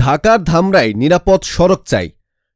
ঢাকার ধামরাই নিরাপদ সড়ক চাই।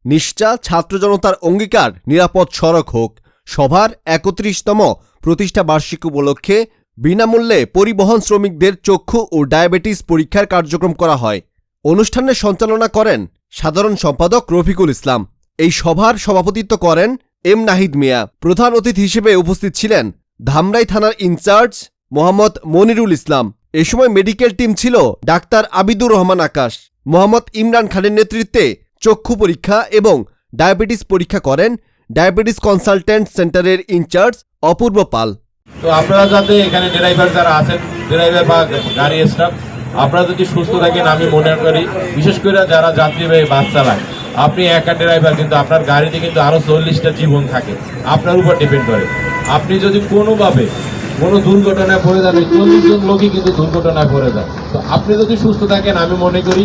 নিশ্চা ছাত্র জনতার অঙ্গীকার নিরাপদ সড়ক হোক। সভার ৩১তম প্রতিষ্ঠা বার্ষিকী উপলক্ষে বিনামূল্যে পরিবহন শ্রমিকদের চক্ষু ও ডায়াবেটিস পরীক্ষার কার্যক্রম করা হয়। অনুষ্ঠানের সঞ্চালনা করেন সাধারণ সম্পাদক রফিকুল ইসলাম। এই সভার সভাপতিত্ব করেন এম নাহিদ মিয়া। প্রধান অতিথি হিসেবে উপস্থিত ছিলেন ধামরাই থানার ইনচার্জ মোহাম্মদ মনিরুল ইসলাম। এ সময় মেডিকেল টিম ছিল ডাক্তার আবিদুর রহমান আকাশ। মোহাম্মদ ইমরান খানের নেতৃত্বে চক্ষু পরীক্ষা এবং ডায়াবেটিস পরীক্ষা করেন ডায়াবেটিস কনসালটেন্ট সেন্টারের ইনচার্জ অপূর্ব পাল। তো আপনারা যাতে এখানে ড্রাইভার যারা আছেন, ড্রাইভার বা গাড়ি স্টাফ, আপনারা যদি সুস্থ থাকেন, আমি মনে করি বিশেষ করে যারা যাত্রীবাহী বাস চালায়, আপনি একা ড্রাইভার কিন্তু আপনার গাড়িতে কিন্তু আরো 40টা জীবন থাকে, আপনার উপর ডিপেন্ড করে। আপনি যদি কোনোভাবে কোনো দুর্ঘটনায় পড়ে যান, 40 জন লোকই কিন্তু দুর্ঘটনায় পড়ে যায়। তো আপনি যদি সুস্থ থাকেন, আমি মনে করি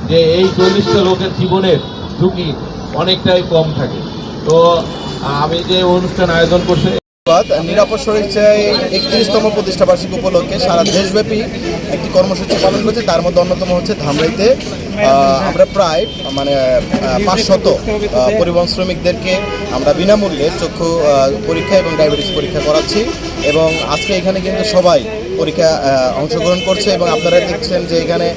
যে এই 40টা লোকের জীবনের ঝুঁকি অনেকটাই কম থাকে। তো আমি যে অনুষ্ঠান আয়োজন করছি, নিরাপদ সড়ক চাই ৩১তম প্রতিষ্ঠা বার্ষিকী উপলক্ষে সারা দেশব্যাপী একটি কর্মসূচি পালন করছে। তার মধ্যে অন্যতম হচ্ছে ধামরাইতে আমরা প্রায় ৫০০ পরিবহন শ্রমিকদেরকে আমরা বিনামূল্যে চক্ষু পরীক্ষা এবং ডায়াবেটিস পরীক্ষা করাচ্ছি এবং আজকে এখানে কিন্তু সবাই পরীক্ষা অংশগ্রহণ করছে এবং আপনারা দেখছেন যে এখানে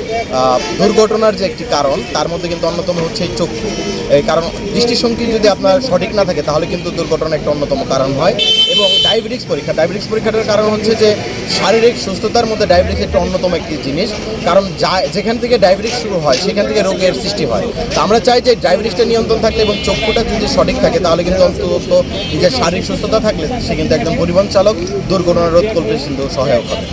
দুর্ঘটনার যে একটি কারণ, তার মধ্যে কিন্তু অন্যতম হচ্ছে এই চক্ষু। এই কারণ দৃষ্টিশক্তি যদি আপনার সঠিক না থাকে তাহলে কিন্তু দুর্ঘটনা একটা অন্যতম কারণ হয়। এবং ডায়াবেটিস পরীক্ষাটার কারণ হচ্ছে যে শারীরিক সুস্থতার মধ্যে ডায়াবেটিস একটা অন্যতম একটি জিনিস। কারণ যেখান থেকে ডায়াবেটিস শুরু হয় সেখান থেকে রোগের সৃষ্টি হয়। তো আমরা চাই যে ডায়াবেটিসটা নিয়ন্ত্রণ থাকলে এবং চক্ষুটা যদি সঠিক থাকে তাহলে কিন্তু অন্তত নিজের শারীরিক সুস্থতা থাকলে সে কিন্তু একজন পরিবহন চালক দুর্ঘটনা রোধ করতে কিন্তু সহায়ক হবে।